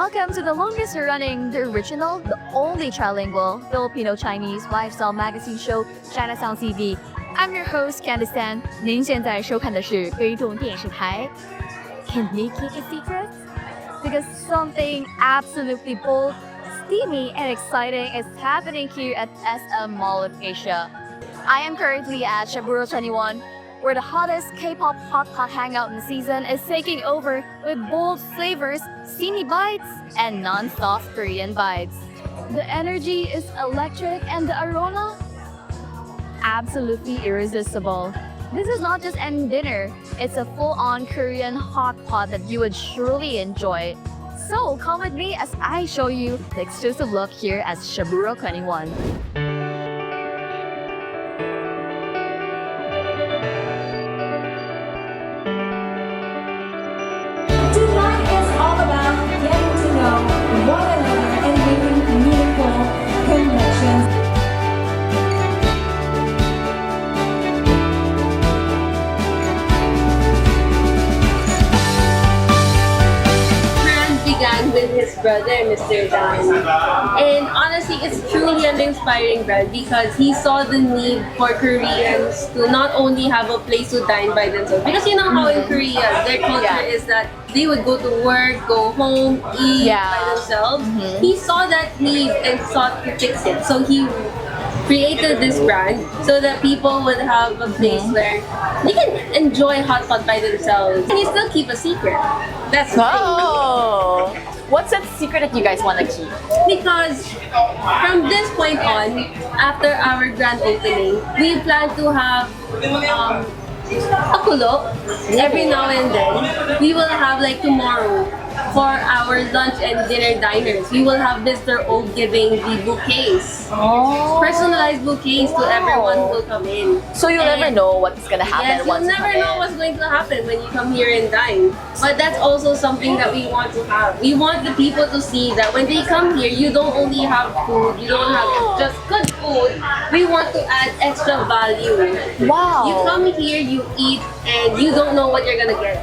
Welcome to the longest running, the original, the only trilingual Filipino-Chinese lifestyle magazine show, Chinatown TV. I'm your host, Candice Tan. 您现在收看的是推动电视台。Can we keep a secret? Because something absolutely bold, steamy, and exciting is happening here at SM Mall of Asia. I am currently at Shaburo 21, where the hottest K-pop hotpot hangout in the season is taking over with bold flavors, steamy bites, and non-stop Korean bites. The energy is electric and the aroma? Absolutely irresistible. This is not just any dinner, it's a full-on Korean hotpot that you would surely enjoy. So come with me as I show you the exclusive look here at Shaburo 21. Tonight is all about getting to know one another and making meaningful connections. Began with his brother, Mr. Dan. And honestly, it's truly an inspiring brand because he saw the need for Koreans to not only have a place to dine by themselves. Because you know how in Korea, their culture is that they would go to work, go home, eat by themselves. He saw that need and sought to fix it. So he created this brand so that people would have a place where they can enjoy hot pot by themselves. And you still keep a secret. That's the thing. What's that secret that you guys want to keep? Because from this point on, after our grand opening, we plan to have a kulo every now and then. We will have like tomorrow for our lunch and dinner diners. We will have Mr. O giving the bouquets. Personalized bouquets to everyone who will come in. So you'll never know what's gonna happen. Yes, you'll never know what's going to happen when you come here and dine. But that's also something that we want to have. We want the people to see that when they come here, you don't only have food, you don't have just good food. We want to add extra value. Wow. You come here, you eat, and you don't know what you're gonna get.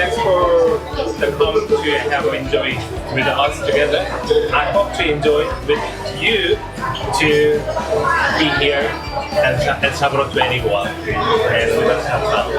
Thanks for the comment to have enjoyed with us together. I hope to enjoy with you to be here at Shaburo 21 and with us have fun.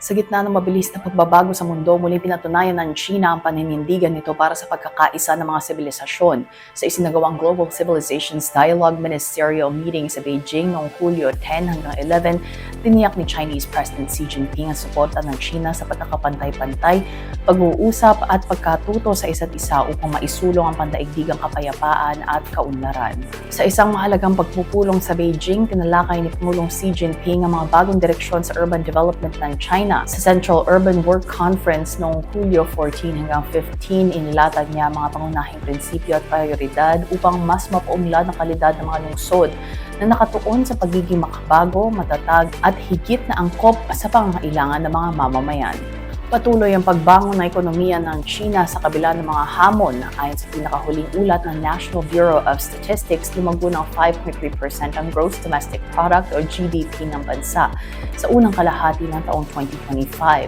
Sa gitna ng mabilis na pagbabago sa mundo, muling pinatunayan ng China ang paninindigan nito para sa pagkakaisa ng mga sibilisasyon. Sa isinagawang Global Civilizations Dialogue Ministerial Meeting sa Beijing noong Hulyo 10 hanggang 11, tiniyak ni Chinese President Xi Jinping ang suporta ng China sa pagkakapantay-pantay, pag-uusap at pagkatuto sa isa't isa upang maisulong ang pandaigdigang kapayapaan at kaunlaran. Sa isang mahalagang pagpupulong sa Beijing, tinalakay ni Pangulong Xi Jinping ang mga bagong direksyon sa urban development ng China. Sa Central Urban Work Conference noong Hulyo 14 hanggang 15, inilatag niya mga pangunahing prinsipyo at prioridad upang mas mapaunlad ang kalidad ng mga lungsod na nakatuon sa pagiging makabago, matatag at higit na angkop sa pangangailangan ng mga mamamayan. Patuloy ang pagbangon ng ekonomiya ng China sa kabila ng mga hamon. Ayon sa pinakahuling ulat ng National Bureau of Statistics, lumago ng 5.3% ang gross domestic product o GDP ng bansa sa unang kalahati ng taong 2025.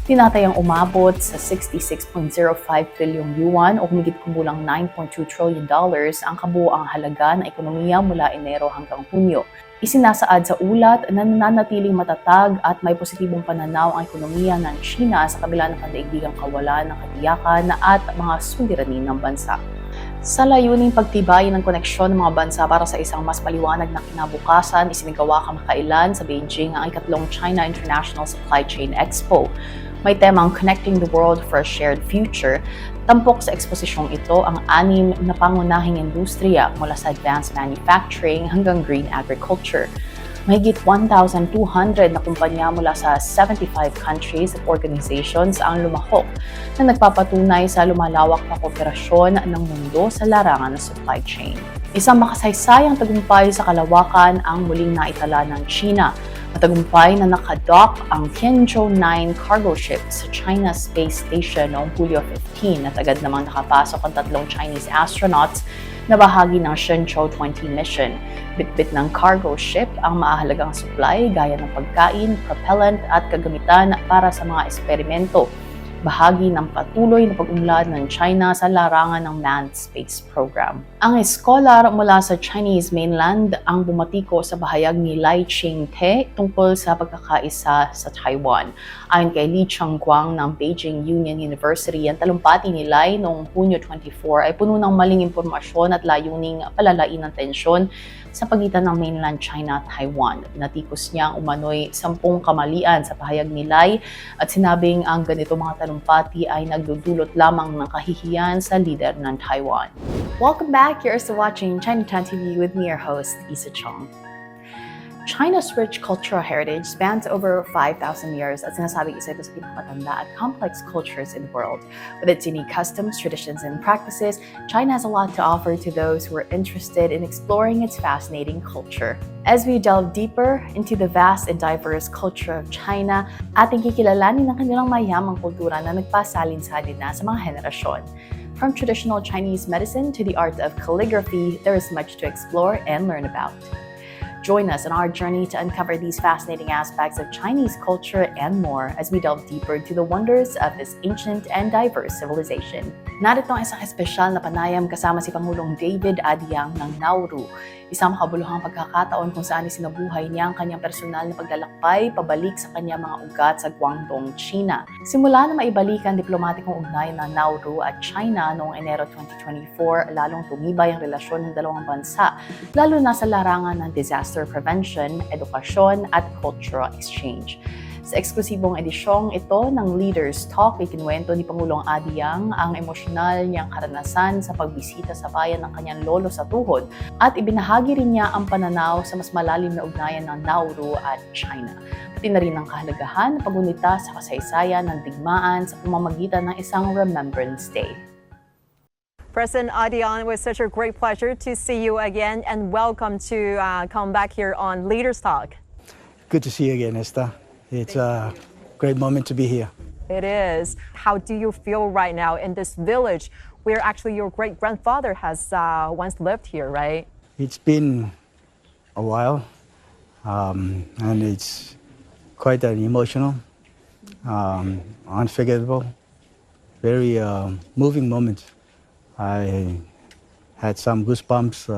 Tinatayang umabot sa 66.05 trillion yuan o humigit kumulang $9.2 trillion ang kabuoang halaga ng ekonomiya mula Enero hanggang Hunyo. Isinasaad sa ulat na nananatiling matatag at may positibong pananaw ang ekonomiya ng China sa kabila ng pandaigdigang kawalan ng katiyakan at mga suliranin ng bansa. Sa layuning pagtibayin ng koneksyon ng mga bansa para sa isang mas maliwanag na kinabukasan, isinagawa kamakailan sa Beijing ang ikatlong China International Supply Chain Expo. May temang Connecting the World for a Shared Future. Tampok sa eksposisyong ito ang 6 na pangunahing industriya mula sa advanced manufacturing hanggang green agriculture. Mahigit 1,200 na kumpanya mula sa 75 countries at organizations ang lumahok na nagpapatunay sa lumalawak na kooperasyon ng mundo sa larangan ng supply chain. Isang makasaysayang tagumpay sa kalawakan ang muling naitala ng China. Matagumpay na nakadock ang 𝐾𝐄9 cargo ship sa China Space Station noong Hulyo 15 at agad namang nakapasok ang 3 Chinese astronauts na bahagi ng Shenzhou 20 mission. Bitbit ng cargo ship ang maahalagang supply gaya ng pagkain, propellant at kagamitan para sa mga eksperimento. Bahagi ng patuloy na pag-unlad ng China sa larangan ng manned space program. Ang eskolar mula sa Chinese mainland ang bumatiko sa bahayag ni 𝐼𝐼𝐻𝐾𝐄 tungkol sa pagkakaisa sa Taiwan. Ayon kay Lee Chang-kwang ng Beijing Union University, ang talumpati ni Lai noong Hunyo 24 ay puno ng maling impormasyon at layuning palalain ng tensyon sa pagitan ng mainland China at Taiwan. Natikos niya ang umano'y 10 kamalian sa pahayag ni Lai at sinabing ang ganito mga talumpati ay nagdudulot lamang ng kahihiyan sa lider ng Taiwan. Welcome back. You're also watching Chinatown TV with me, your host, Isa Chong. China's rich cultural heritage spans over 5,000 years at sinasabing isa ito sa pinakamatanda at complex cultures in the world. With its unique customs, traditions, and practices, China has a lot to offer to those who are interested in exploring its fascinating culture. As we delve deeper into the vast and diverse culture of China, ating kikilalanin ang kanilang mayamang kultura na nagpasalin-salin na sa mga henerasyon. From traditional Chinese medicine to the art of calligraphy, there is much to explore and learn about. Join us on our journey to uncover these fascinating aspects of Chinese culture and more as we delve deeper into the wonders of this ancient and diverse civilization. Narito ang isang espesyal na panayam kasama si Pangulong David Adiang ng Nauru, isang makabuluhang pagkakataon kung saan isinabuhay niya ang kanyang personal na paglalakbay pabalik sa kanyang mga ugat sa Guangdong, China. Simula na maibalik ang diplomatikong ugnayan ng Nauru at China noong Enero 2024, lalong tumibay ang relasyon ng dalawang bansa, lalo na sa larangan ng disaster prevention, edukasyon at cultural exchange. Sa eksklusibong edisyong ito ng Leaders Talk, ikinuwento ni Pangulong Adiang ang emosyonal niyang karanasan sa pagbisita sa bayan ng kanyang lolo sa tuhod at ibinahagi rin niya ang pananaw sa mas malalim na ugnayan ng Nauru at China. Pati na rin ang kahalagahan ng pagunita sa kasaysayan ng digmaan sa pamamagitan ng isang Remembrance Day. President Adiang, it was such a great pleasure to see you again and welcome to come back here on Leaders Talk. Good to see you again, Esther. It's a great moment to be here. It is. How do you feel right now in this village where actually your great-grandfather has once lived here, right? It's been a while, and it's quite an emotional, unforgettable, very moving moment. I had some goosebumps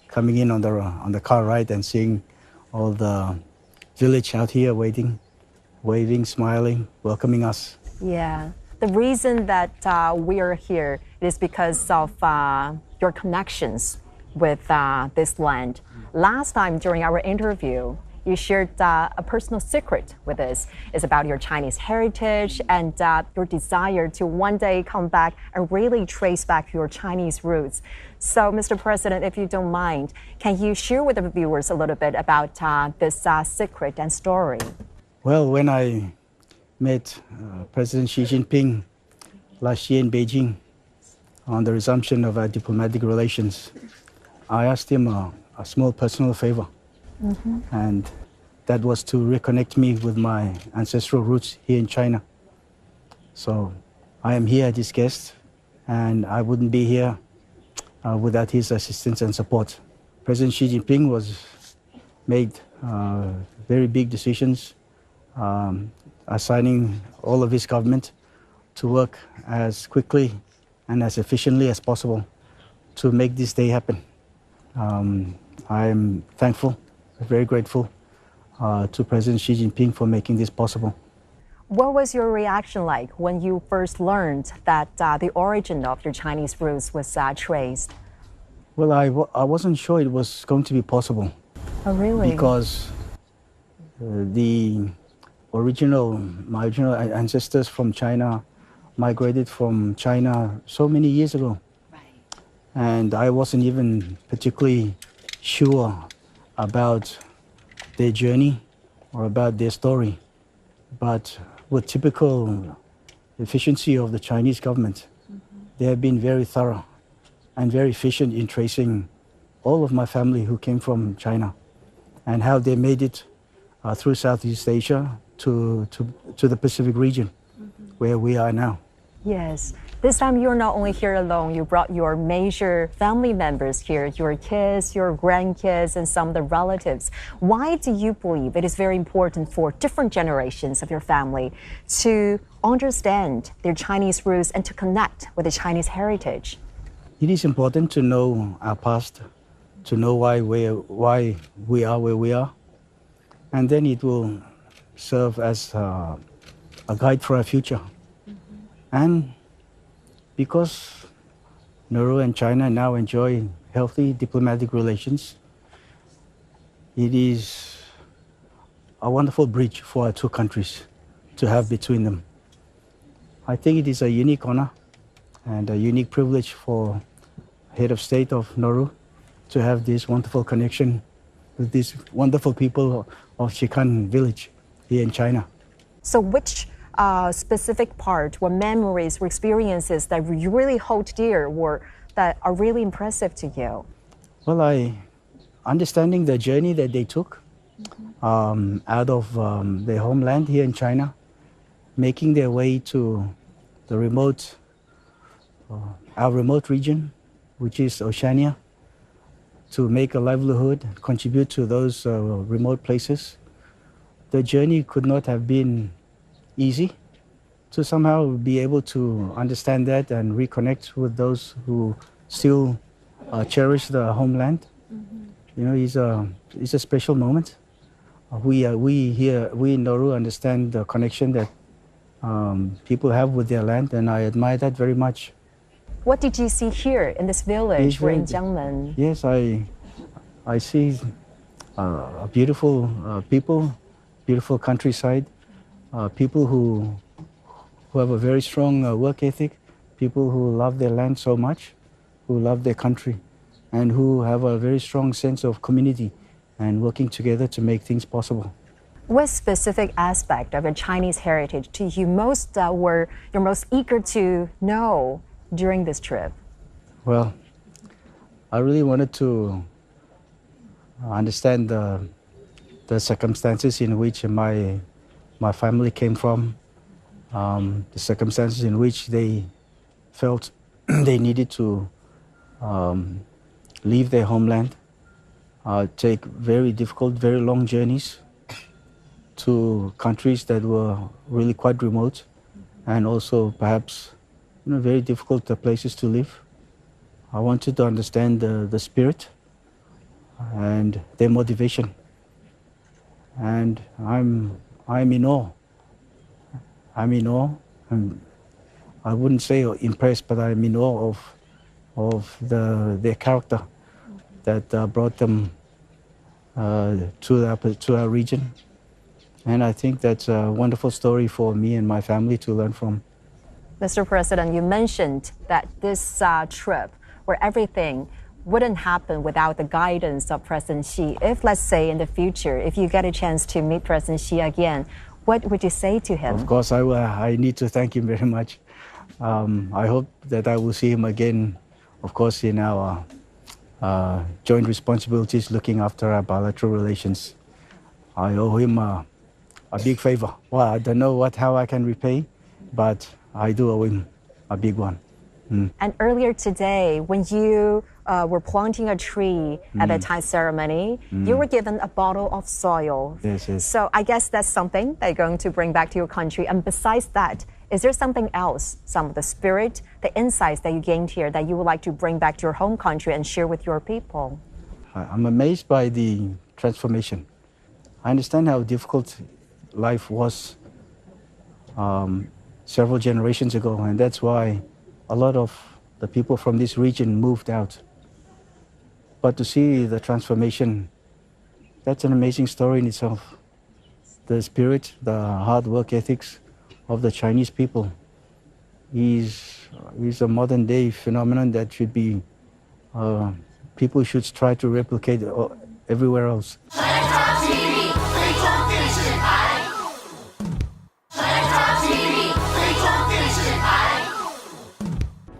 coming in on the car ride and seeing all the village out here waving, smiling, welcoming us. Yeah. The reason that we are here is because of your connections with this land. Last time during our interview, you shared a personal secret with us. It's about your Chinese heritage and your desire to one day come back and really trace back your Chinese roots. So, Mr. President, if you don't mind, can you share with the viewers a little bit about this secret and story? Well, when I met President Xi Jinping last year in Beijing on the resumption of our diplomatic relations, I asked him a small personal favor. And that was to reconnect me with my ancestral roots here in China. So I am here as his guest, and I wouldn't be here without his assistance and support. President Xi Jinping made very big decisions, assigning all of his government to work as quickly and as efficiently as possible to make this day happen. I am thankful, very grateful to President Xi Jinping for making this possible. What was your reaction like when you first learned that the origin of your Chinese roots was traced? Well, I wasn't sure it was going to be possible. Oh, really? Because my original ancestors from China migrated from China so many years ago. Right. And I wasn't even particularly sure about their journey or about their story. But with typical efficiency of the Chinese government, they have been very thorough and very efficient in tracing all of my family who came from China and how they made it through Southeast Asia to the Pacific region, where we are now. Yes. This time you're not only here alone, you brought your major family members here, your kids, your grandkids, and some of the relatives. Why do you believe it is very important for different generations of your family to understand their Chinese roots and to connect with the Chinese heritage? It is important to know our past, to know why we are where we are, and then it will serve as a guide for our future. And because Nauru and China now enjoy healthy diplomatic relations, it is a wonderful bridge for our two countries to have between them. I think it is a unique honor and a unique privilege for head of state of Nauru to have this wonderful connection with these wonderful people of Xikan village here in China. So which specific part or memories or experiences that you really hold dear or that are really impressive to you? Well, understanding the journey that they took out of their homeland here in China, making their way to the our remote region, which is Oceania, to make a livelihood, contribute to those remote places. The journey could not have been easy. To somehow be able to understand that and reconnect with those who still cherish the homeland, you know, it's a special moment. We in Nauru understand the connection that people have with their land, and I admire that very much. What did you see here in this village or in Jiangmen? Yes, I see a beautiful people, beautiful countryside, people who have a very strong work ethic, people who love their land so much, who love their country, and who have a very strong sense of community and working together to make things possible. What specific aspect of your Chinese heritage do you were you're most eager to know during this trip? Well, I really wanted to understand the circumstances in which my family came from, the circumstances in which they felt they needed to leave their homeland, take very difficult, very long journeys to countries that were really quite remote and also perhaps very difficult places to live. I wanted to understand the spirit and their motivation. And I'm in awe. I'm in awe. I wouldn't say impressed, but I'm in awe of their character that brought them to our region. And I think that's a wonderful story for me and my family to learn from. Mr. President, you mentioned that this trip, where everything wouldn't happen without the guidance of President Xi. If, let's say, in the future, if you get a chance to meet President Xi again, what would you say to him? Of course, I need to thank him very much. I hope that I will see him again, of course, in our joint responsibilities looking after our bilateral relations. I owe him a big favor. Well, I don't know how I can repay, but I do owe him a big one. And earlier today, when you were planting a tree at the Thai ceremony, you were given a bottle of soil. Yes, yes. So I guess that's something that you're going to bring back to your country. And besides that, is there something else, some of the spirit, the insights that you gained here that you would like to bring back to your home country and share with your people? I'm amazed by the transformation. I understand how difficult life was several generations ago, and that's why a lot of the people from this region moved out. But to see the transformation, that's an amazing story in itself. The spirit, the hard work ethics of the Chinese people is a modern day phenomenon that should be, people should try to replicate everywhere else.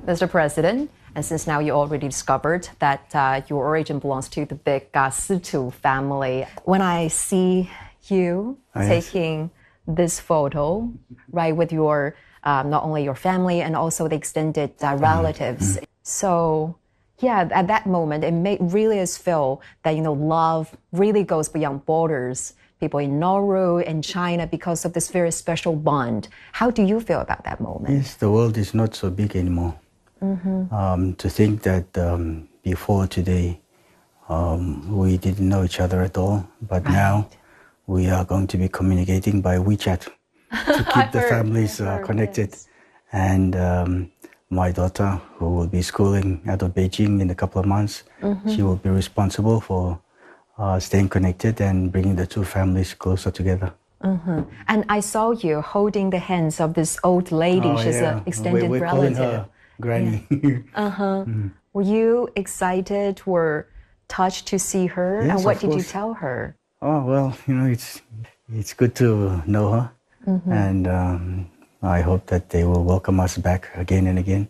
Mr. President, and since now you already discovered that your origin belongs to the big 𝐷𝐶 family, when I see you taking this photo, right, with your not only your family and also the extended relatives, so yeah, at that moment it really is feel that love really goes beyond borders. People in Nauru and China because of this very special bond. How do you feel about that moment? Yes, the world is not so big anymore. To think that before today we didn't know each other at all, but now we are going to be communicating by WeChat to keep the families connected. Yes. And my daughter, who will be schooling out of Beijing in a couple of months, she will be responsible for staying connected and bringing the two families closer together. And I saw you holding the hands of this old lady. She's an extended we're relative. Calling her Granny. Yeah. Were you excited or touched to see her? Yes, and what did you course. tell her? Oh, well, it's good to know her. And I hope that they will welcome us back again and again,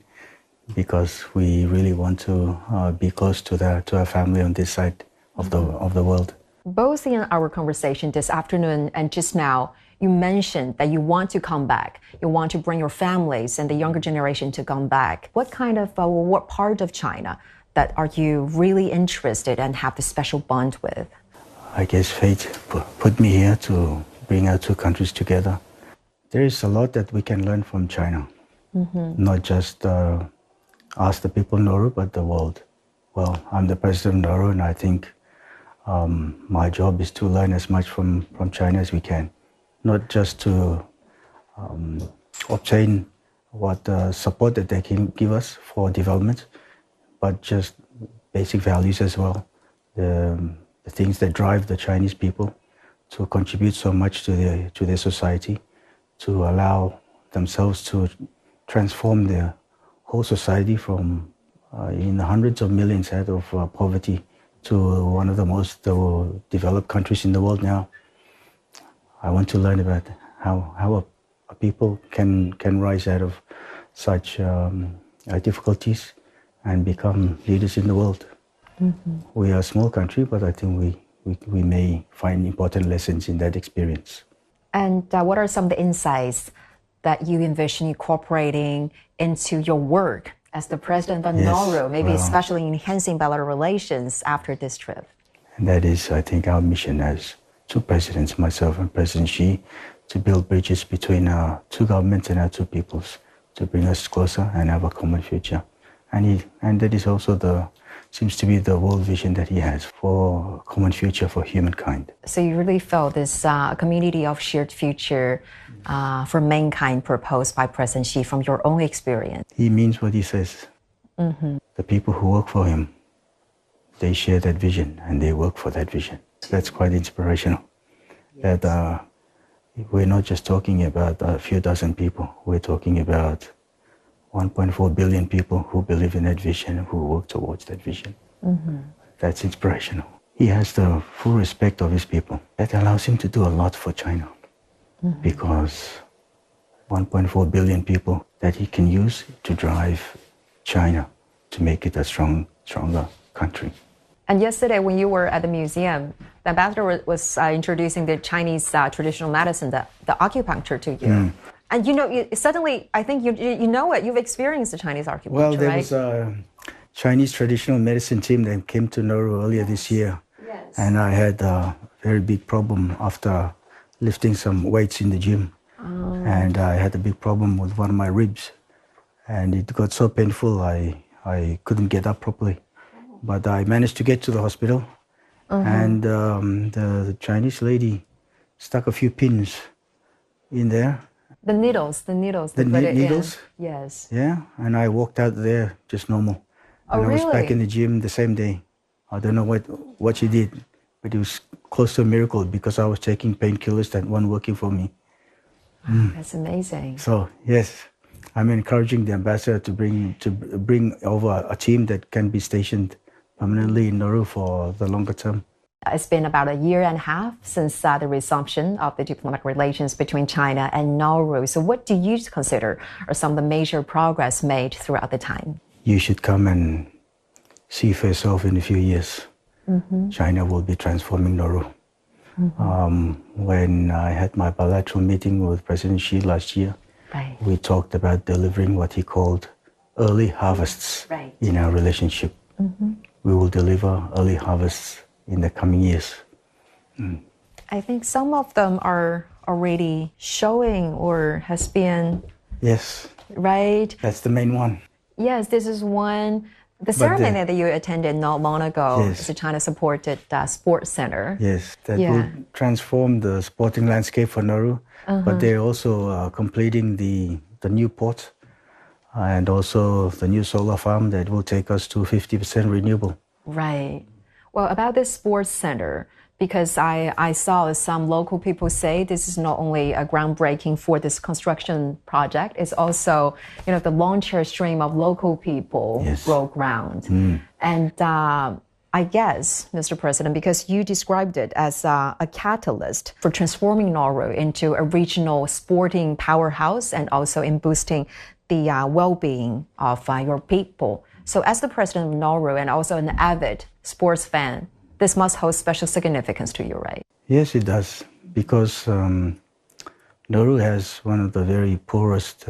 because we really want to be close to our family on this side of the world. Both in our conversation this afternoon and just now, you mentioned that you want to come back. You want to bring your families and the younger generation to come back. What kind of, what part of China that are you really interested and have the special bond with? I guess fate put me here to bring our two countries together. There is a lot that we can learn from China, not just us, the people of Nauru, but the world. Well, I'm the president of Nauru, and I think my job is to learn as much from China as we can, not just to obtain what support that they can give us for development, but just basic values as well. The things that drive the Chinese people to contribute so much to their society, to allow themselves to transform their whole society from in the hundreds of millions out of poverty to one of the most developed countries in the world now. I want to learn about how a people can rise out of such difficulties and become leaders in the world. We are a small country, but I think we may find important lessons in that experience. And what are some of the insights that you envision incorporating into your work as the president of Nauru, maybe especially enhancing bilateral relations after this trip? And that is, I think, our mission as two presidents, myself and President Xi, to build bridges between our two governments and our two peoples, to bring us closer and have a common future. And that is also seems to be the world vision that he has for a common future for humankind. So you really felt this community of shared future for mankind proposed by President Xi from your own experience? He means what he says. The people who work for him, they share that vision and they work for that vision. That's quite inspirational. That we're not just talking about a few dozen people, we're talking about 1.4 billion people who believe in that vision, who work towards that vision. That's inspirational. He has the full respect of his people. That allows him to do a lot for China, because 1.4 billion people that he can use to drive China to make it a stronger country. And yesterday when you were at the museum, the ambassador was introducing the Chinese traditional medicine, the acupuncture to you. And suddenly, I think you know it, you've experienced the Chinese acupuncture, Well, there right? was a Chinese traditional medicine team that came to Nauru earlier this year. Yes. And I had a very big problem after lifting some weights in the gym. And I had a big problem with one of my ribs. And it got so painful, I couldn't get up properly. But I managed to get to the hospital. And the Chinese lady stuck a few pins in there. The needles they put it needles? in. Yes. Yeah, and I walked out there just normal. Oh, and I was back really? in the gym the same day. I don't know what she did, but it was close to a miracle because I was taking painkillers that weren't working for me. That's amazing. So yes, I'm encouraging the ambassador to bring over a team that can be stationed permanently in Nauru for the longer term. It's been about a year and a half since the resumption of the diplomatic relations between China and Nauru. So what do you consider are some of the major progress made throughout the time? You should come and see for yourself in a few years. China will be transforming Nauru. When I had my bilateral meeting with President Xi last year, Right. we talked about delivering what he called early harvests Right. in our relationship. We will deliver early harvests in the coming years. I think some of them are already showing or has been, Yes, right? that's the main one. Yes, this is one. The ceremony that you attended not long ago Yes. is the China-supported sports center. Yes, that Yeah. will transform the sporting landscape for Nauru. But they're also completing the new port and also the new solar farm that will take us to 50% renewable. Right. Well, about this sports center, because I saw some local people say this is not only a groundbreaking for this construction project, it's also, the long-term stream of local people Yes. broke ground. And I guess, Mr. President, because you described it as a catalyst for transforming Nauru into a regional sporting powerhouse and also in boosting the well-being of your people. So as the president of Nauru and also an avid sports fan, this must hold special significance to you, right? Yes, it does, because Nauru has one of the very poorest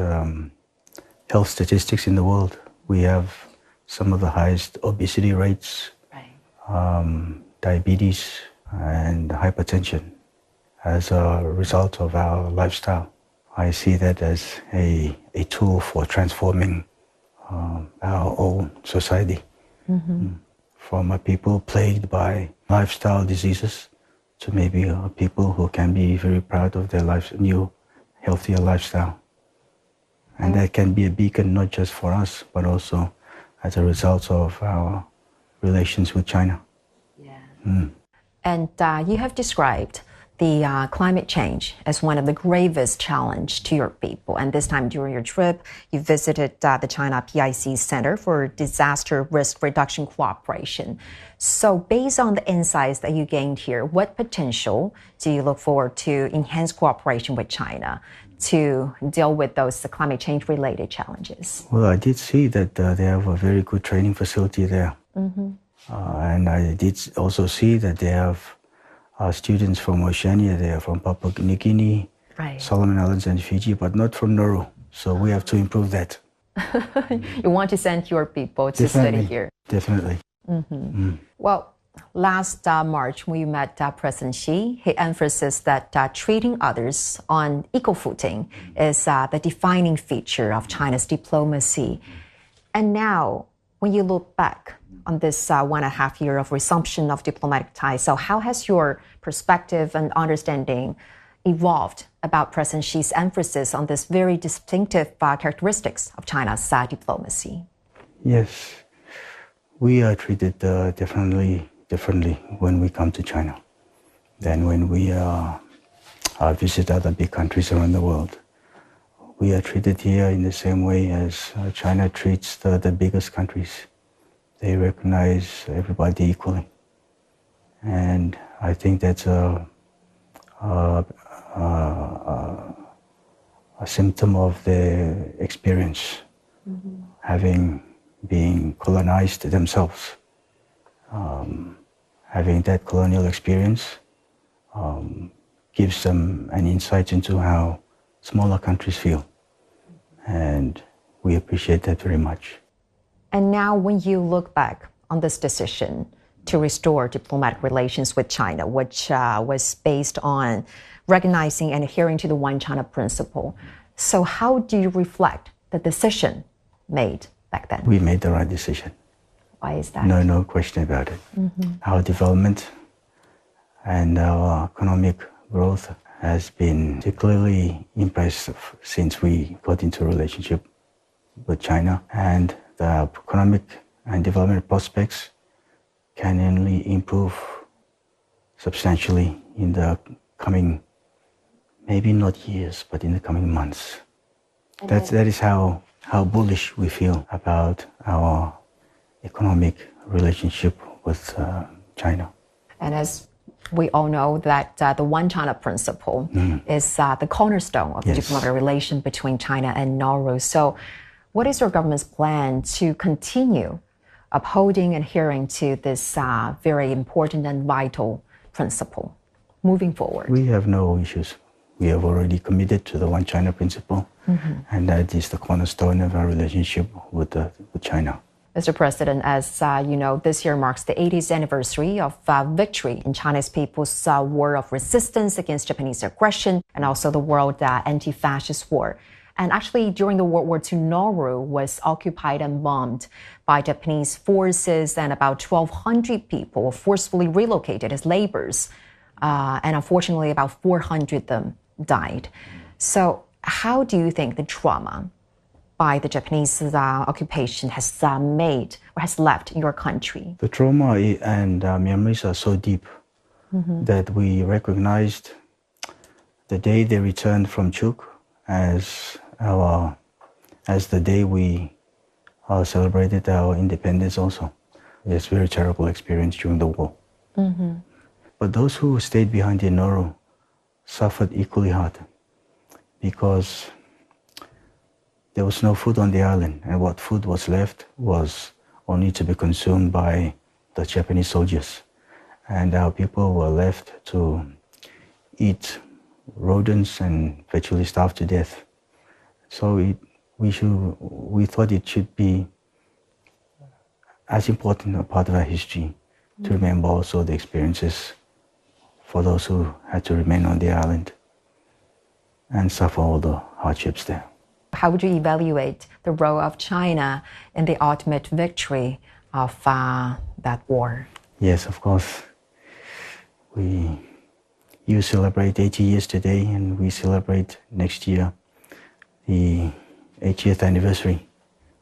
health statistics in the world. We have some of the highest obesity rates, diabetes, and hypertension as a result of our lifestyle. I see that as a tool for transforming our own society. From a people plagued by lifestyle diseases to maybe people who can be very proud of their new, healthier lifestyle. And that can be a beacon not just for us, but also as a result of our relations with China. And you have described the climate change as one of the gravest challenge to your people. And this time during your trip, you visited the China PIC Center for Disaster Risk Reduction Cooperation. So based on the insights that you gained here, what potential do you look forward to enhance cooperation with China to deal with those climate change related challenges? Well, I did see that they have a very good training facility there. And I did also see that they have students from Oceania, they are from Papua New Guinea, Right. Solomon Islands and Fiji, but not from Nauru. So we have to improve that. You want to send your people to study here. Definitely. Well, last March, when you met President Xi, he emphasized that treating others on equal footing is the defining feature of China's diplomacy. And now, when you look back on this 1.5 years of resumption of diplomatic ties, so how has your perspective and understanding evolved about President Xi's emphasis on this very distinctive characteristics of China's diplomacy? Yes, we are treated differently when we come to China than when we visit other big countries around the world. We are treated here in the same way as China treats the biggest countries. They recognize everybody equally. And I think that's a symptom of their experience, having been colonized themselves. Having that colonial experience gives them an insight into how smaller countries feel. And we appreciate that very much. And now when you look back on this decision to restore diplomatic relations with China, which was based on recognizing and adhering to the One China principle, so how do you reflect the decision made back then? We made the right decision. Why is that? No question about it. Our development and our economic growth has been particularly impressive since we got into a relationship with China, and the economic and development prospects can only improve substantially in the coming, maybe not years, but in the coming months. That is how bullish we feel about our economic relationship with China. And as we all know that the One China principle is the cornerstone of the diplomatic relation between China and Nauru. So what is your government's plan to continue upholding and adhering to this very important and vital principle moving forward? We have no issues. We have already committed to the One China principle, and that is the cornerstone of our relationship with China. Mr. President, as you know, this year marks the 80th anniversary of victory in China's people's war of resistance against Japanese aggression and also the World Anti-Fascist War. And actually, during the World War II, Nauru was occupied and bombed by Japanese forces, and about 1,200 people were forcefully relocated as laborers. And unfortunately, about 400 of them died. So how do you think the trauma by the Japanese occupation has made or has left your country? The trauma and memories are so deep that we recognized the day they returned from Chuk as the day we celebrated our independence also. It's a very terrible experience during the war. But those who stayed behind in Nauru suffered equally hard because there was no food on the island, and what food was left was only to be consumed by the Japanese soldiers. And our people were left to eat rodents and virtually starve to death. So we thought it should be as important a part of our history to remember also the experiences for those who had to remain on the island and suffer all the hardships there. How would you evaluate the role of China in the ultimate victory of that war? Yes, of course. You celebrate 80 years today, and we celebrate next year the 80th anniversary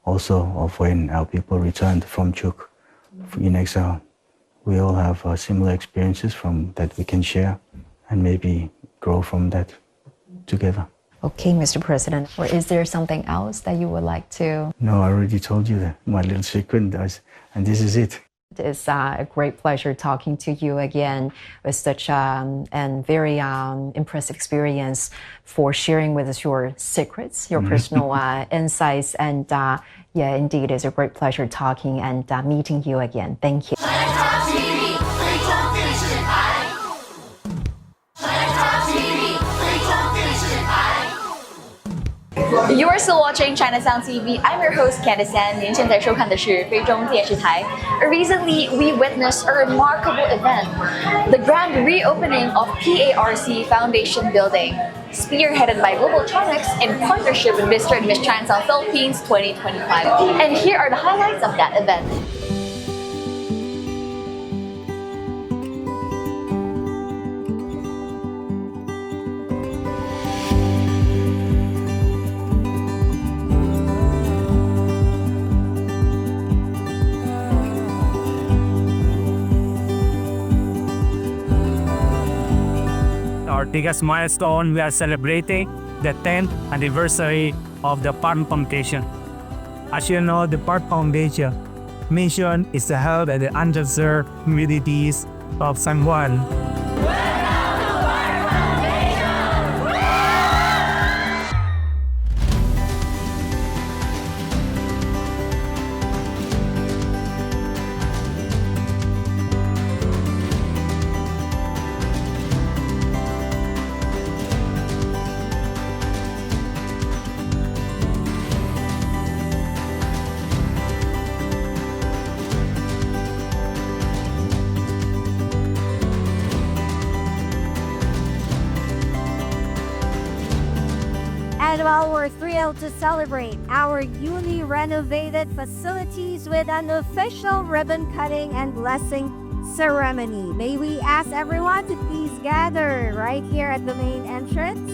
also of when our people returned from Chuk in exile. We all have similar experiences from that we can share and maybe grow from that together. Okay, Mr. President, or is there something else that you would like to? No, I already told you that my little secret, and this is it. It's a great pleasure talking to you again with such a very impressive experience for sharing with us your secrets, your personal insights. And yeah, indeed, it's a great pleasure talking and meeting you again. Thank you. You are still watching Chinatown TV. I'm your host Candice San. 您现在收看的是非中电视台。Recently, we witnessed a remarkable event, the grand reopening of PARC Foundation Building, spearheaded by Globaltronics in partnership with Mr. and Miss Chinatown Philippines 2025. And here are the highlights of that event. Our biggest milestone, we are celebrating the 10th anniversary of the PARC Foundation. As you know, the PARC Foundation mission is to help the underserved communities of San Juan. And while we're thrilled to celebrate our newly renovated facilities with an official ribbon cutting and blessing ceremony. May we ask everyone to please gather right here at the main entrance?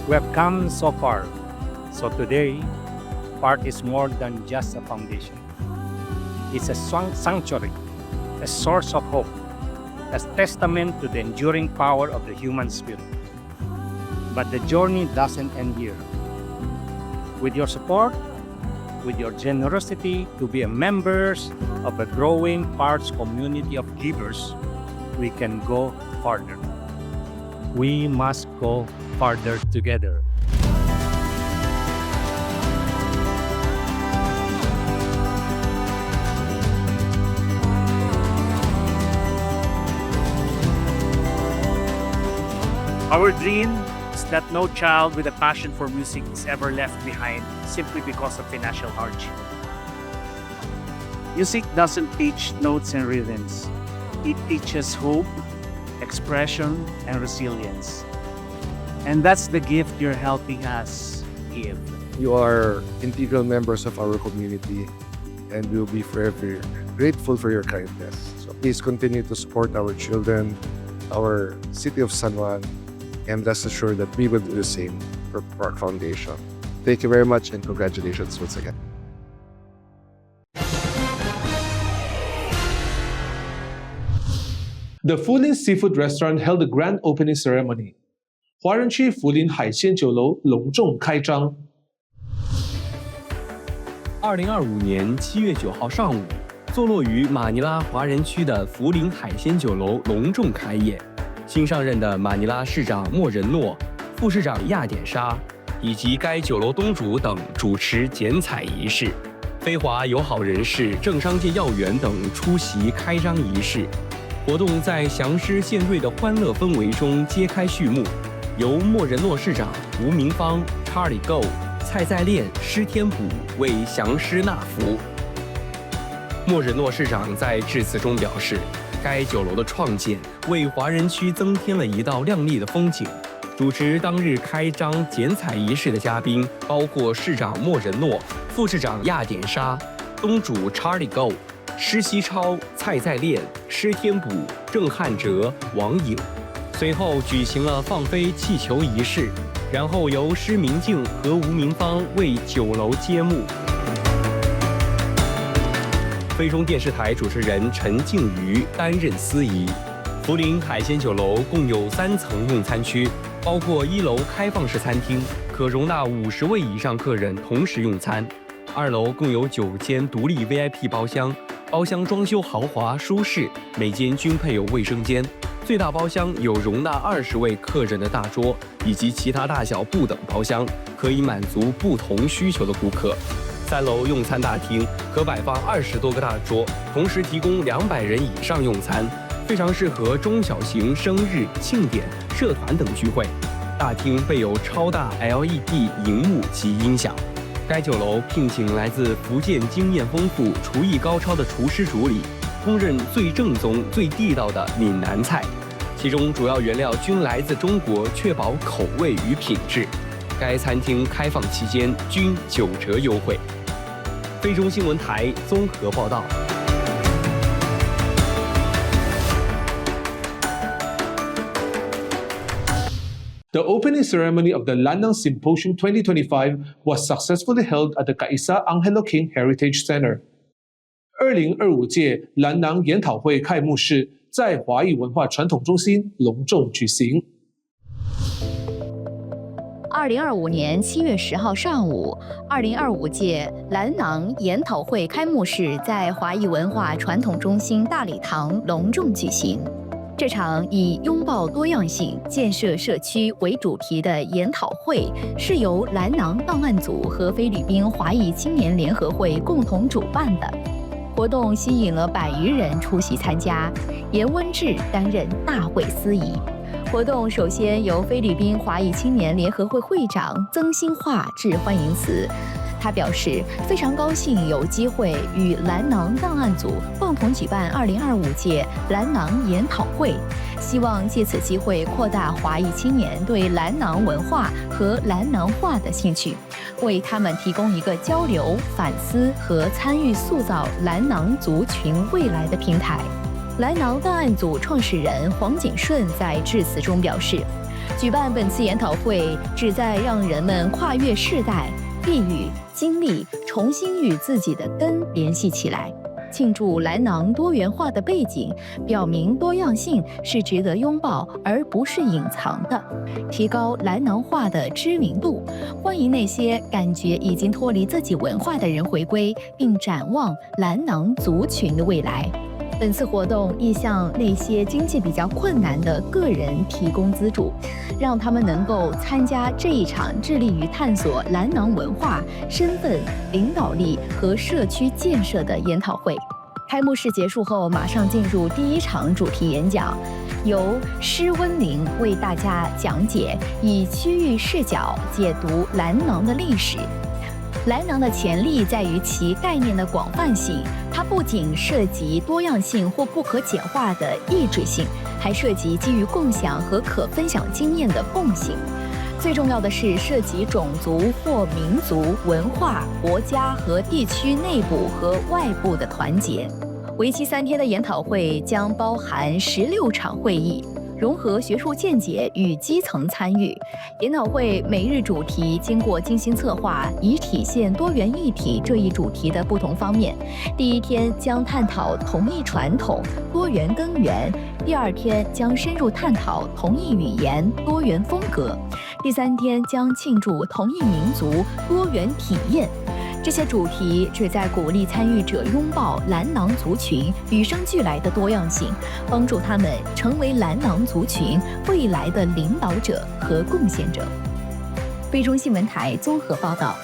We have come so far. So today, PARC is more than just a foundation. It's a sanctuary, a source of hope, a testament to the enduring power of the human spirit. But the journey doesn't end here. With your support, with your generosity to be members of a growing PARC community of givers, we can go farther. We must go farther together. Our dream is that no child with a passion for music is ever left behind simply because of financial hardship. Music doesn't teach notes and rhythms. It teaches hope, expression, and resilience. And that's the gift you're helping us give. You are integral members of our community, and we'll be forever grateful for your kindness. So please continue to support our children, our city of San Juan, and rest assured that we will do the same for PARC Foundation. Thank you very much, and congratulations once again. The Fu-Lin Seafood Restaurant held a grand opening ceremony. 华人区福林海鲜酒楼隆重开张。2025年7月9号上午，坐落于马尼拉华人区的福林海鲜酒楼隆重开业。新上任的马尼拉市长莫仁诺、副市长亚典莎以及该酒楼东主等主持剪彩仪式。非华友好人士、政商界要员等出席开张仪式。活动在祥狮献瑞的欢乐氛围中揭开序幕。由莫仁诺市长吴明芳、𝑐ℎ𝐼𝐸、蔡在炼、施天补为祥狮纳福。莫仁诺市长在致辞中表示，该酒楼的创建为华人区增添了一道亮丽的风景。主持当日开张剪彩仪式的嘉宾包括市长莫仁诺、副市长亚典莎、东主𝑐ℎ𝐼𝐸、施希超、蔡在炼、施天补、郑汉哲、王颖。随后举行了放飞气球仪式，然后由施明静和吴明芳为酒楼揭幕。非中电视台主持人陈静瑜担任司仪。福林海鲜酒楼共有3层用餐区，包括1楼开放式餐厅，可容纳50位以上客人同时用餐；2楼共有9间独立 VIP 包厢，包厢装修豪华舒适，每间均配有卫生间。最大包厢有容纳20位客人的大桌，以及其他大小不等包厢，可以满足不同需求的顾客。3楼用餐大厅可摆放20多个大桌，同时提供200人以上用餐，非常适合中小型生日、庆典、社团等聚会。大厅备有超大 LED 荧幕及音响。该酒楼聘请来自福建经验丰富、厨艺高超的厨师主理，烹饪最正宗、最地道的闽南菜，其中主要原料均来自中国，确保口味与品质。该餐厅开放期间均9折优惠。非中新闻台综合报道。The opening ceremony of the Lanang Symposium 2025 was successfully held at the 𝐋𝐼𝐸 Heritage Center. 2025届兰囊研讨会开幕式在华裔文化传统中心隆重举行。2025年7月10号上午，2025届兰囊研讨会开幕式在华裔文化传统中心大礼堂隆重举行。这场以拥抱多样性、建设社区为主题的研讨会，是由兰囊档案组和菲律宾华裔青年联合会共同主办的。活动吸引了100余人出席参加，严温志担任大会司仪。活动首先由菲律宾华裔青年联合会会长曾新化致欢迎词，他表示非常高兴有机会与兰囊档案组共同举办2025届兰囊研讨会，希望借此机会扩大华裔青年对兰囊文化和兰囊话的兴趣，为他们提供一个交流、反思和参与塑造兰囊族群未来的平台。兰囊档案组创始人黄景顺在致辞中表示，举办本次研讨会旨在让人们跨越世代、地域、经历，重新与自己的根联系起来，庆祝兰囊多元化的背景，表明多样性是值得拥抱而不是隐藏的，提高兰囊话的知名度，欢迎那些感觉已经脱离自己文化的人回归，并展望兰囊族群的未来。本次活动亦向那些经济比较困难的个人提供资助，让他们能够参加这一场致力于探索兰囊文化、身份、领导力和社区建设的研讨会。开幕式结束后，马上进入第一场主题演讲，由施温玲为大家讲解，以区域视角解读兰囊的历史。兰囊的潜力在于其概念的广泛性，它不仅涉及多样性或不可简化的异质性，还涉及基于共享和可分享经验的共性。最重要的是涉及种族或民族、文化、国家和地区内部和外部的团结。为期3天的研讨会将包含16场会议，融合学术见解与基层参与。研讨会每日主题经过精心策划，以体现多元议题这一主题的不同方面。第1天将探讨同一传统、多元根源；第2天将深入探讨同一语言、多元风格；第3天将庆祝同一民族、多元体验。这些主题旨在鼓励参与者拥抱兰囊族群与生俱来的多样性，帮助他们成为兰囊族群未来的领导者和贡献者。非中新闻台综合报道。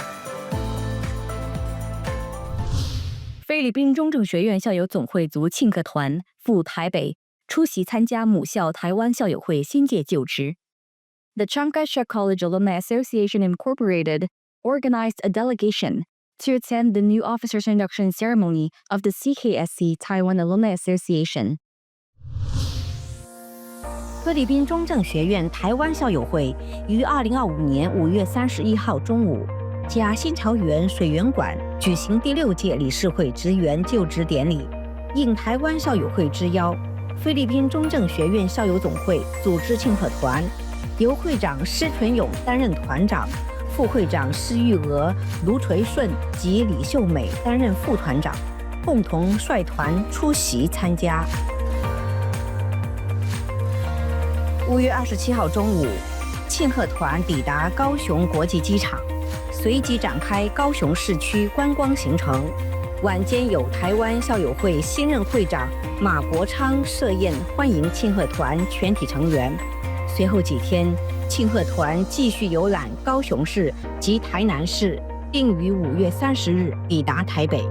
菲律宾中正学院校友总会族庆客团赴台北出席参加母校台湾校友会新届就职。The Chiang Kai-shek College Alumni Association Incorporated organized a delegation to attend the new officers induction ceremony of the CKSC Taiwan Alumni Association. 菲律宾中正学院台湾校友会于2025年5月31号中午，嘉新潮园水源馆举行第6届理事会职员就职典礼。应台湾校友会之邀，菲律宾中正学院校友总会组织庆贺团，由会长施纯勇担任团长，副会长施玉娥、卢垂顺及李秀美担任副团长，共同率团出席参加。5月27号中午，庆贺团抵达高雄国际机场，随即展开高雄市区观光行程。晚间有台湾校友会新任会长马国昌设宴欢迎庆贺团全体成员。随后几天，庆贺团继续游览高雄市及台南市，并于5月30日抵达台北。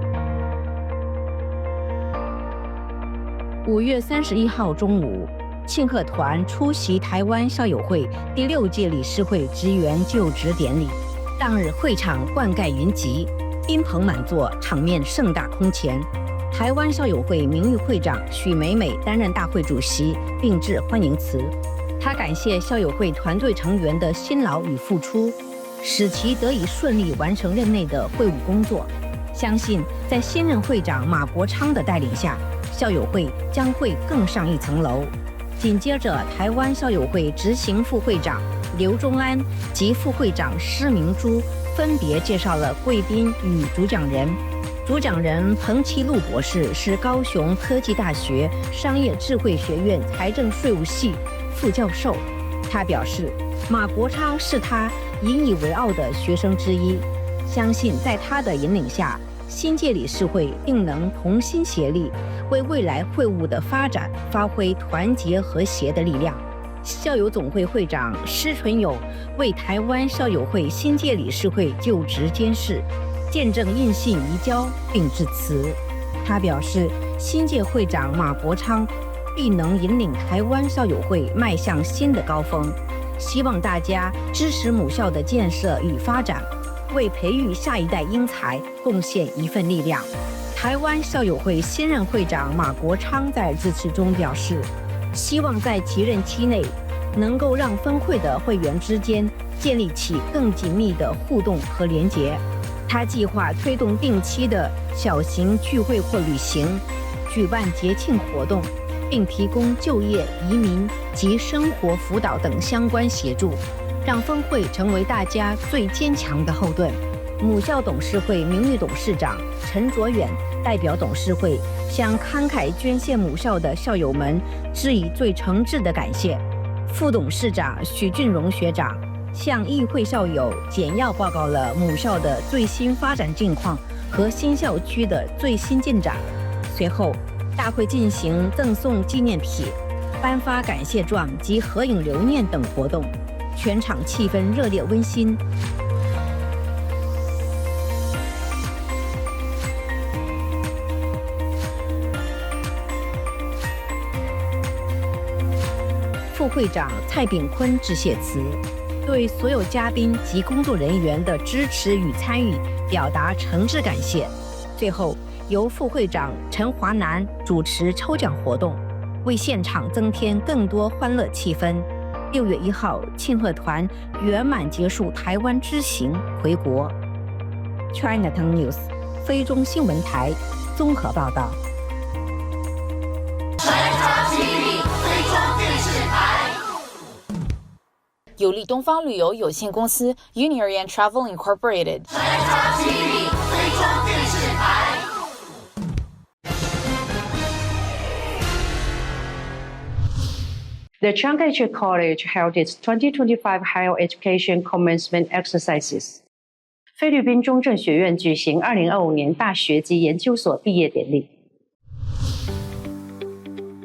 5月31号中午，庆贺团出席台湾校友会第6届理事会职员就职典礼。当日会场灌溉云集，宾朋满座，场面盛大空前。台湾校友会名誉会长许美美担任大会主席，并致欢迎词。他感谢校友会团队成员的辛劳与付出，使其得以顺利完成任内的会务工作。相信在新任会长马国昌的带领下，校友会将会更上一层楼。紧接着，台湾校友会执行副会长刘忠安及副会长施明珠分别介绍了贵宾与主讲人。主讲人彭其禄博士是高雄科技大学商业智慧学院财政税务系副教授。他表示，马国昌是他引以为傲的学生之一，相信在他的引领下，新届理事会定能同心协力，为未来会务的发展发挥团结和谐的力量。校友总会会长施纯友为台湾校友会新届理事会就职监事，见证印信移交并致辞。他表示，新届会长马国昌必能引领台湾校友会迈向新的高峰，希望大家支持母校的建设与发展，为培育下一代英才贡献一份力量。台湾校友会现任会长马国昌在致辞中表示，希望在其任期内能够让分会的会员之间建立起更紧密的互动和连结。他计划推动定期的小型聚会或旅行，举办节庆活动，并提供就业、移民及生活辅导等相关协助，让分会成为大家最坚强的后盾。母校董事会名誉董事长陈卓远代表董事会向慷慨捐献母校的校友们致以最诚挚的感谢。副董事长许俊荣学长向议会校友简要报告了母校的最新发展近况和新校区的最新进展。随后，大会进行赠送纪念品、颁发感谢状及合影留念等活动，全场气氛热烈温馨。副会长蔡炳坤致谢词，对所有嘉宾及工作人员的支持与参与表达诚挚感谢。最后，由副会长陈华南主持抽奖活动，为现场增添更多欢乐气氛。6月1号，庆贺团圆满结束台湾之行回国。Chinatown News 非中新闻台综合报道。有利东方旅游有限公司 Unirian Travel Incorporated。The 𝐿𝐼𝐻 College held its 2025 Higher Education Commencement Exercises。菲律宾中正学院举行2025年大学及研究所毕业典礼。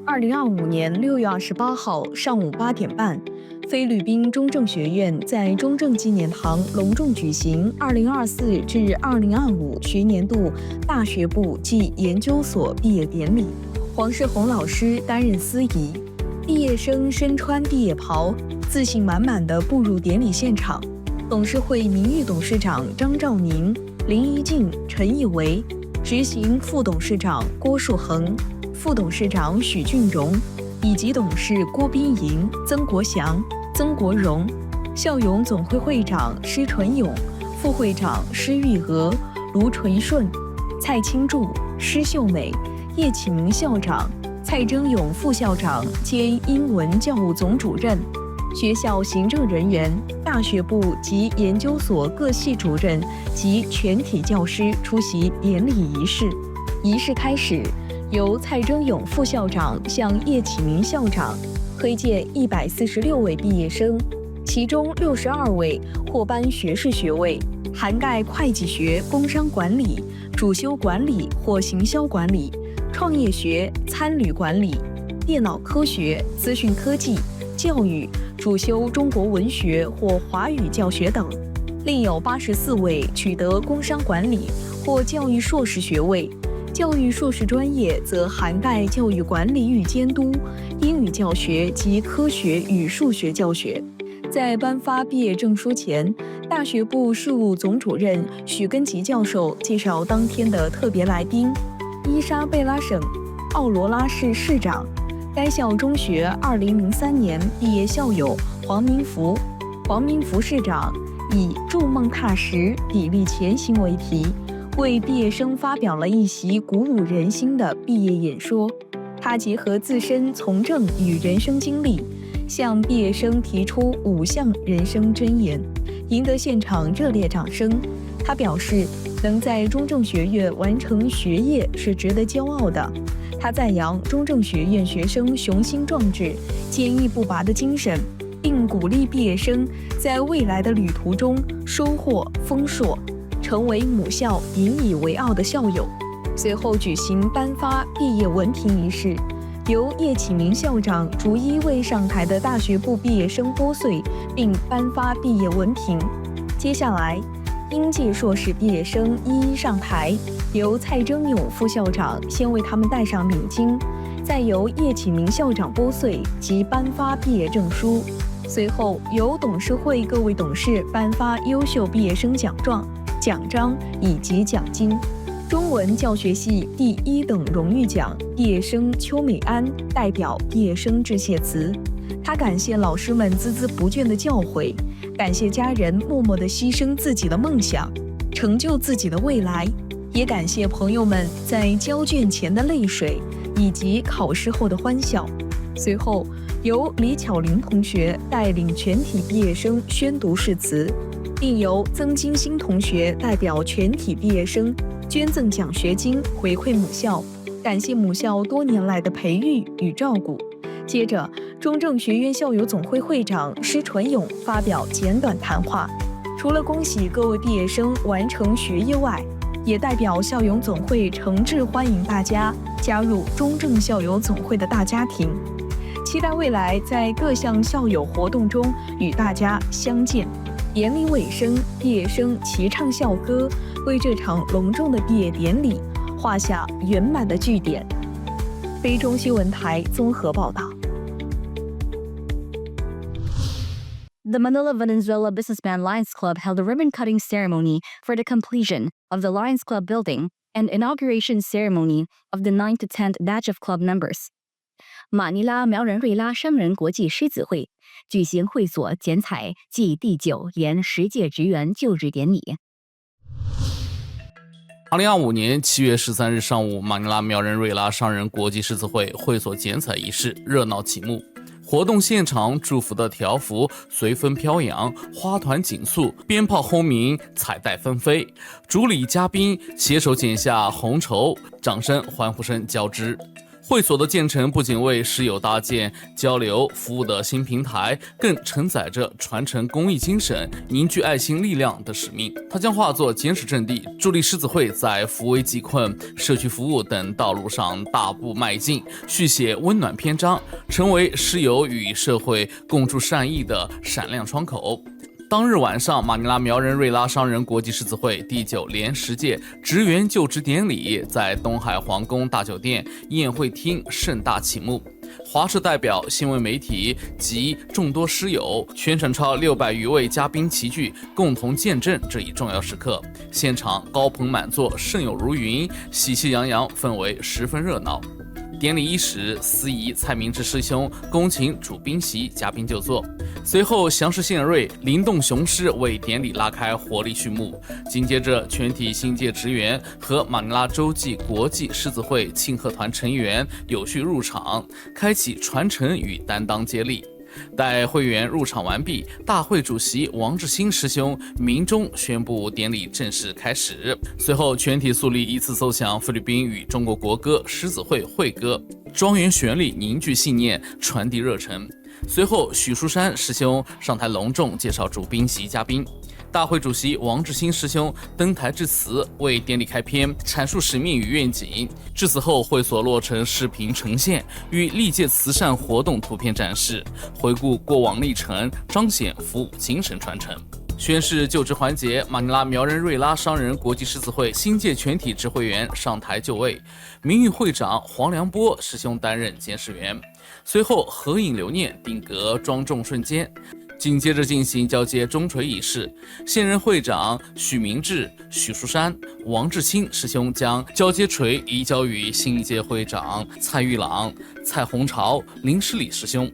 2025年6月28号上午8点半，菲律宾中正学院在中正纪念堂隆重举行2024至2025学年度大学部暨研究所毕业典礼。黄世宏老师担任司仪，毕业生身穿毕业袍，自信满满地步入典礼现场。董事会名誉董事长张兆宁、林怡静、陈义维，执行副董事长郭树恒、副董事长许俊荣，以及董事郭彬莹、曾国祥、曾国荣，校友总会会长施纯勇、副会长施玉娥、卢纯顺、蔡清柱、施秀美、叶启明校长、蔡征勇副校长兼英文教务总主任，学校行政人员、大学部及研究所各系主任及全体教师出席典礼仪式。仪式开始，由蔡征勇副校长向叶启明校长推荐146位毕业生，其中62位获颁学士学位，涵盖会计学、工商管理、主修管理或行销管理、创业学、餐旅管理、电脑科学、资讯科技、教育，主修中国文学或华语教学等。另有84位取得工商管理或教育硕士学位，教育硕士专业则涵盖教育管理与监督、英语教学及科学与数学教学。在颁发毕业证书前，大学部事务总主任许根吉教授介绍当天的特别来宾：伊莎贝拉省奥罗拉市市长，该校中学2003年毕业校友黄明福。黄明福市长以“筑梦踏实，砥砺前行”为题，为毕业生发表了一席鼓舞人心的毕业演说。他结合自身从政与人生经历，向毕业生提出5项人生箴言，赢得现场热烈掌声。他表示，能在中正学院完成学业是值得骄傲的。他赞扬中正学院学生雄心壮志、坚毅不拔的精神，并鼓励毕业生在未来的旅途中收获丰硕，成为母校引以为傲的校友。随后举行颁发毕业文凭仪式，由叶启明校长逐一为上台的大学部毕业生拨穗，并颁发毕业文凭。接下来，应届硕士毕业生一一上台，由蔡征勇副校长先为他们戴上领巾，再由叶启明校长拨穗及颁发毕业证书。随后由董事会各位董事颁发优秀毕业生奖状、奖章以及奖金。中文教学系第1等荣誉奖毕业生邱美安代表毕业生致谢词，他感谢老师们孜孜不倦的教诲，感谢家人默默地牺牲自己的梦想，成就自己的未来，也感谢朋友们在交卷前的泪水以及考试后的欢笑。随后由李巧玲同学带领全体毕业生宣读誓词，并由曾金星同学代表全体毕业生捐赠奖学金回馈母校，感谢母校多年来的培育与照顾。接着，中正学院校友总会会长施传勇发表简短谈话，除了恭喜各位毕业生完成学业外，也代表校友总会诚挚欢迎大家加入中正校友总会的大家庭，期待未来在各项校友活动中与大家相见。典礼尾声，毕业生齐唱校歌，为这场隆重的毕业典礼画下圆满的句点。非中新闻台综合报道。The Manila Valenzuela Businessman Lions Club held a ribbon-cutting ceremony for the completion of the Lions Club building and inauguration ceremony of the 9th to 10th batch of club members. 马尼拉苗人瑞拉商人国际狮子会举行会所剪彩暨第9连10届职员就职典礼。2025年7月13日上午，马尼拉苗人瑞拉商人国际狮子会会所剪彩仪式热闹启幕。活动现场，祝福的条幅随风飘扬，花团锦簇，鞭炮轰鸣，彩带纷飞。主礼嘉宾携手剪下红绸，掌声、欢呼声交织。会所的建成不仅为师友搭建交流服务的新平台，更承载着传承公益精神、凝聚爱心力量的使命。它将化作坚实阵地，助力狮子会在扶危济困、社区服务等道路上大步迈进，续写温暖篇章，成为师友与社会共筑善意的闪亮窗口。当日晚上，马尼拉苗人瑞拉商人国际狮子会第9连10届职员就职典礼在东海皇宫大酒店宴会厅盛大启幕。华社代表、新闻媒体及众多师友，全场超600余位嘉宾齐聚，共同见证这一重要时刻。现场高朋满座，盛友如云，喜气洋洋，氛围十分热闹。典礼伊始，司仪蔡明志师兄恭请主宾席嘉宾就座，随后祥狮献瑞、灵动雄狮为典礼拉开活力序幕。紧接着，全体新届职员和马尼拉洲际国际狮子会庆贺团成员有序入场，开启传承与担当接力。待会员入场完毕，大会主席王志新师兄鸣钟宣布典礼正式开始。随后，全体肃立依次奏响菲律宾与中国国歌《狮子会会歌》，庄严旋律凝聚信念，传递热忱。随后，许淑山师兄上台隆重介绍主宾席嘉宾。大会主席王志新师兄登台致辞，为典礼开篇，阐述使命与愿景。致辞后，会所落成视频呈现与历届慈善活动图片展示，回顾过往历程，彰显服务精神传承。宣誓就职环节，马尼拉苗人瑞拉商人国际狮子会新届全体执会员上台就位，名誉会长黄良波师兄担任监事员。随后合影留念，定格庄重瞬间。紧接着进行交接钟锤仪式，现任会长许明志、许淑山、王志清师兄将交接锤移交于新一届会长蔡玉朗、蔡洪朝、林诗礼师兄。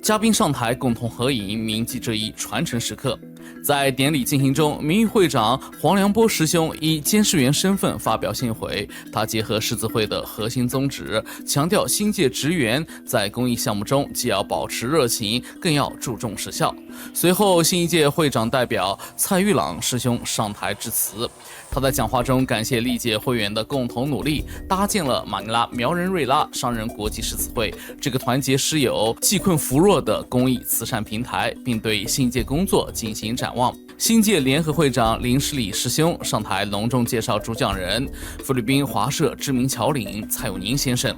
嘉宾上台共同合影，铭记这一传承时刻。在典礼进行中，名誉会长黄良波师兄以监事员身份发表信诲，他结合狮子会的核心宗旨，强调新届职员在公益项目中既要保持热情，更要注重实效。随后，新一届会长代表蔡玉朗师兄上台致辞，他在讲话中感谢历届会员的共同努力，搭建了马尼拉苗人瑞拉商人国际狮子会这个团结师友、济困扶弱的公益慈善平台，并对新届工作进行展望。新届联合会长林诗礼师兄上台隆重介绍主讲人，菲律宾华社知名侨领蔡友宁先生。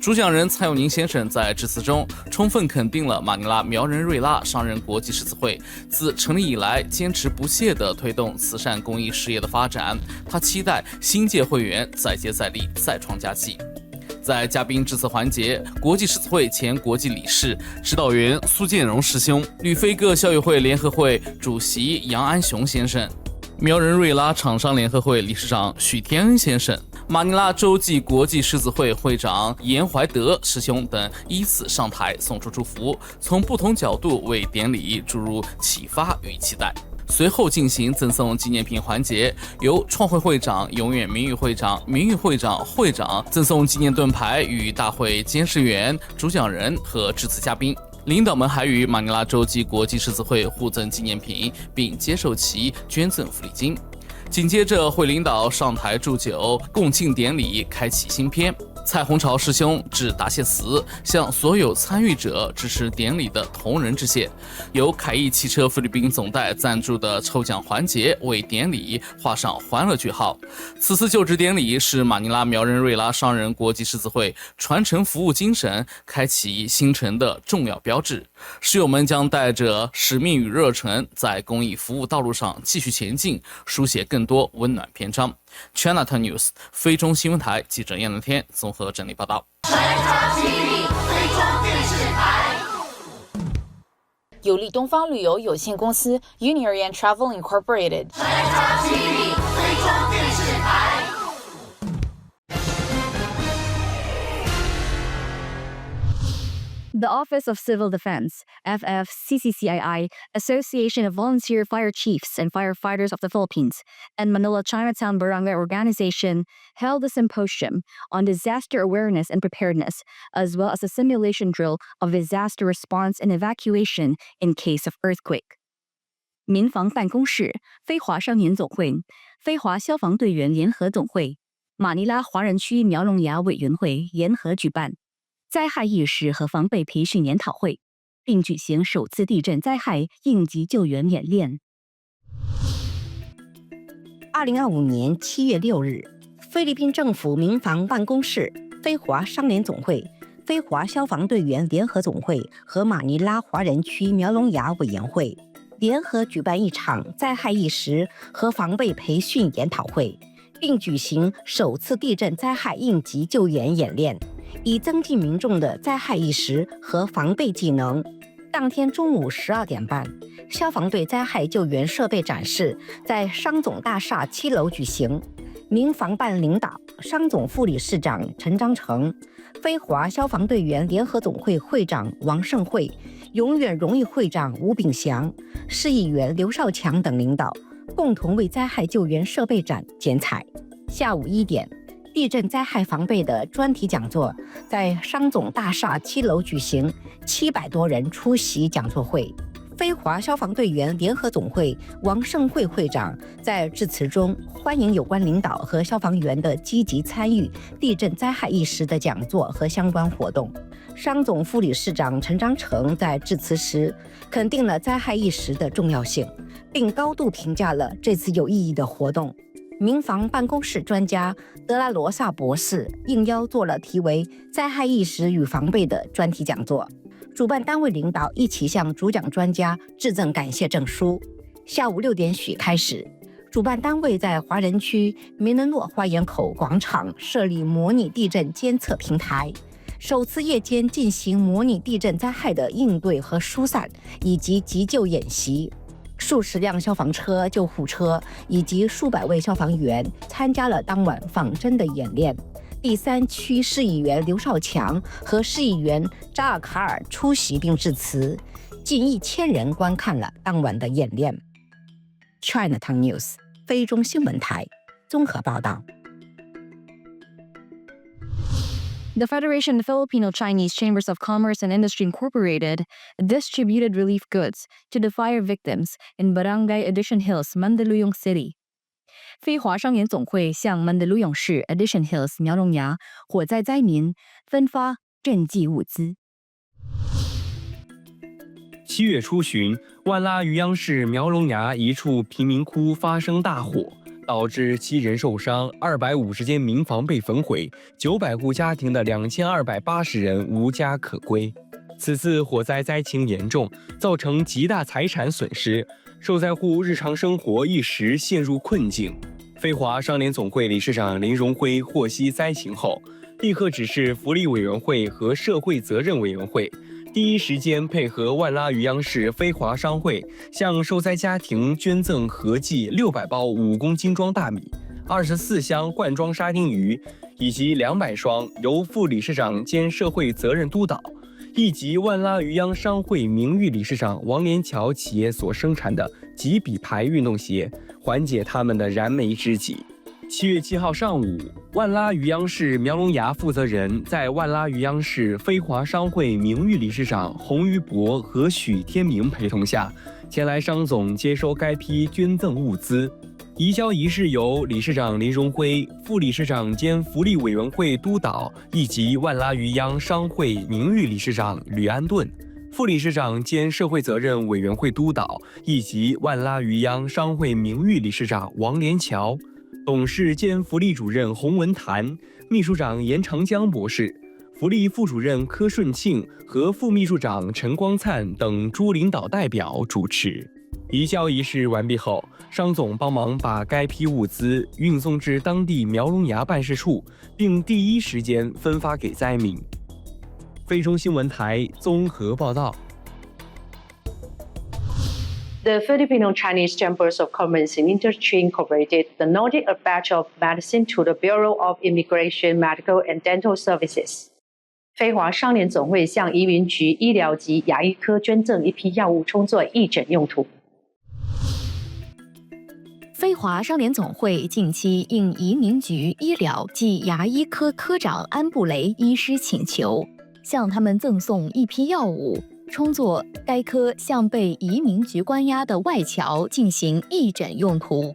主讲人蔡友宁先生在致辞中充分肯定了马尼拉苗人瑞拉商人国际狮子会自成立以来坚持不懈地推动慈善公益事业的发展，他期待新届会员再接再厉，再创佳绩。在嘉宾致辞环节，国际狮子会前国际理事、指导员苏建荣师兄、旅非各校友会联合会主席杨安雄先生、苗人瑞拉厂商联合会理事长许天恩先生、马尼拉洲际国际狮子会会长严怀德师兄等依次上台送出祝福，从不同角度为典礼注入启发与期待。随后进行赠送纪念品环节，由创会会长、永远名誉会长、名誉会长、会长赠送纪念盾牌与大会监事员、主讲人和致辞嘉宾。领导们还与马尼拉洲际国际狮子会互赠纪念品，并接受其捐赠福利金。紧接着，会领导上台祝酒，共庆典礼开启新篇。蔡洪潮师兄致答谢词，向所有参与者支持典礼的同仁致谢。由凯翼汽车菲律宾总代赞助的抽奖环节为典礼画上欢乐句号。此次就职典礼是马尼拉苗人瑞拉商人国际狮子会传承服务精神、开启新城的重要标志。师友们将带着使命与热忱，在公益服务道路上继续前进，书写更多温暖篇章。Chinatown News 非中新闻台记者燕乐天综合整理报道。有利东方旅游有限公司 𝐼𝐻 Travel Incorporated。The Office of Civil Defense, FFCCCII, Association of Volunteer Fire Chiefs and Firefighters of the Philippines, and Manila Chinatown Barangay Organization held a symposium on disaster awareness and preparedness, as well as a simulation drill of disaster response and evacuation in case of earthquake. 民防办公室、非华商联总会、非华消防队员联合总会、马尼拉华人区苗龙牙委员会联合举办灾害意识和防备培训研讨会，并举行首次地震灾害应急救援演练。2025年7月6日，菲律宾政府民防办公室、非华商联总会、非华消防队员联合总会和马尼拉华人区苗龙牙委员会联合举办一场灾害意识和防备培训研讨会，并举行首次地震灾害应急救援演练，以增进民众的灾害意识和防备技能。当天中午12点半，消防队灾害救援设备展示在商总大厦7楼举行。民防办领导、商总副理事长陈章成、非华消防队员联合总会会长王胜惠、永远荣誉会长吴炳祥、市议员刘少强等领导共同为灾害救援设备展剪彩。下午1点，地震灾害防备的专题讲座在商总大厦7楼举行，700多人出席讲座会。非华消防队员联合总会王胜惠会长在致辞中欢迎有关领导和消防员的积极参与地震灾害意识的讲座和相关活动。商总副理事长陈章成在致辞时肯定了灾害意识的重要性，并高度评价了这次有意义的活动。民防办公室专家德拉罗萨博士应邀做了题为“灾害意识与防备”的专题讲座。主办单位领导一起向主讲专家致赠感谢证书。下午6点许开始，主办单位在华人区梅伦诺花园口广场设立模拟地震监测平台，首次夜间进行模拟地震灾害的应对和疏散以及急救演习。数十辆消防车、救护车以及数百位消防员参加了当晚仿真的演练。第3区市议员刘少强和市议员扎尔卡尔出席并致辞，近1000人观看了当晚的演练。Chinatown News 非中新闻台综合报道。The Federation of Filipino Chinese Chambers of Commerce and Industry Incorporated distributed relief goods to the fire victims in Barangay Addition Hills, Mandaluyong City. 非华商联总会向曼德鲁勇市 Addition Hills 苗龙牙火灾灾民分发赈济物资。7月初旬，万拉渔央市苗龙牙一处贫民窟发生大火，导致7人受伤，250间民房被焚毁，900户家庭的2280人无家可归。此次火灾灾情严重，造成极大财产损失，受灾户日常生活一时陷入困境。非华商联总会理事长林荣辉获悉灾情后，立刻指示福利委员会和社会责任委员会，第一时间配合万拉余央市非华商会，向受灾家庭捐赠合计600包5公斤装大米、24箱罐装沙丁鱼，以及200双由副理事长兼社会责任督导，以及万拉余央商会名誉理事长王连桥企业所生产的几笔牌运动鞋，缓解他们的燃眉之急。7月7号上午，万拉余央市苗龙崖负责人在万拉余央市非华商会名誉理事长洪于博和许天明陪同下，前来商总接收该批捐赠物资。移交仪式由理事长林荣辉、副理事长兼福利委员会督导以及万拉余央商会名誉理事长吕安顿、副理事长兼社会责任委员会督导以及万拉余央商会名誉理事长王连桥、董事兼福利主任洪文坛、秘书长严长江博士、福利副主任柯顺庆和副秘书长陈光灿等诸领导代表主持。移交仪式完毕后，商总帮忙把该批物资运送至当地苗龙崖办事处，并第一时间分发给灾民。非中新闻台综合报道。The Filipino Chinese Chambers of Commerce and Industry Incorporated donated a batch of medicine to the Bureau of Immigration, Medical and Dental Services. 非华商联总会向移民局医疗及牙医科捐赠一批药物，充作义诊用途。非华商联总会近期应移民局医疗暨牙医科科长安布雷医师请求，向他们赠送一批药物，充作该科向被移民局关押的外侨进行义诊用途。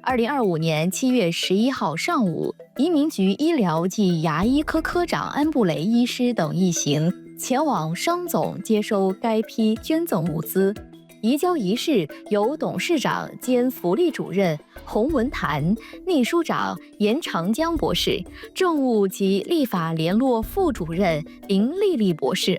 2025年7月11号上午，移民局医疗暨牙医科科长安布雷医师等一行前往商总接收该批捐赠物资。移交仪式由董事长兼福利主任洪文坛、秘书长严长江博士、政务及立法联络副主任林丽丽博士、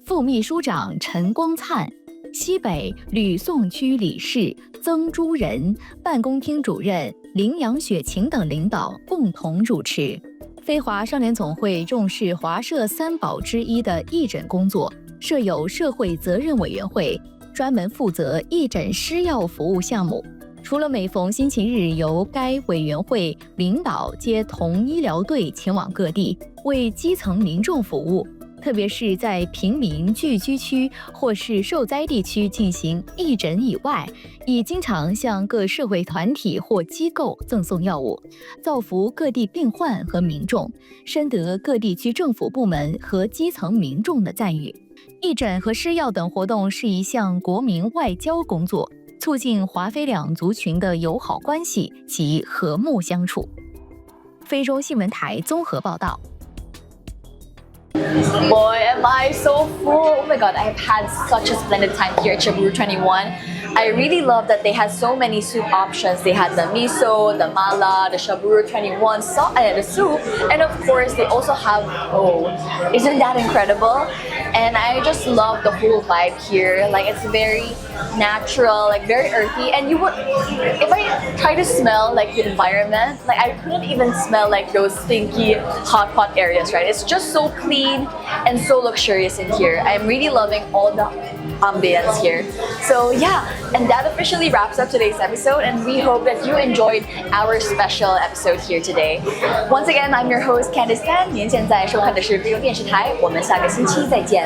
副秘书长陈光灿、西北吕宋区理事曾朱仁、办公厅主任林杨雪晴等领导共同主持。非华商联总会重视华社三宝之一的义诊工作，设有社会责任委员会，专门负责义诊施药服务项目。除了每逢星期日由该委员会领导接同医疗队前往各地为基层民众服务，特别是在平民聚居区或是受灾地区进行义诊以外，已经常向各社会团体或机构赠送药物，造福各地病患和民众，深得各地区政府部门和基层民众的赞誉。义诊和施药等活动是一项国民外交工作，促进华非两族群的友好关系及和睦相处。非洲新闻台综合报道。Boy, am I so full! Oh my god, I've had such a splendid time here at Shaburo 21. I really love that they had so many soup options. They had the miso, the mala, the Shaburo 21 the soup, and of course they also have isn't that incredible? And I just love the whole vibe here. Like it's very natural, like very earthy. And you would, if I try to smell like the environment, like I couldn't even smell like those stinky hot pot areas, right? It's just so clean and so luxurious in here. I'm really loving all the ambience here. So yeah, and that officially wraps up today's episode, and we hope that you enjoyed our special episode here today. Once again, I'm your host Candice Tan. 您现在收看的是非洲电视台，我们下个星期再见。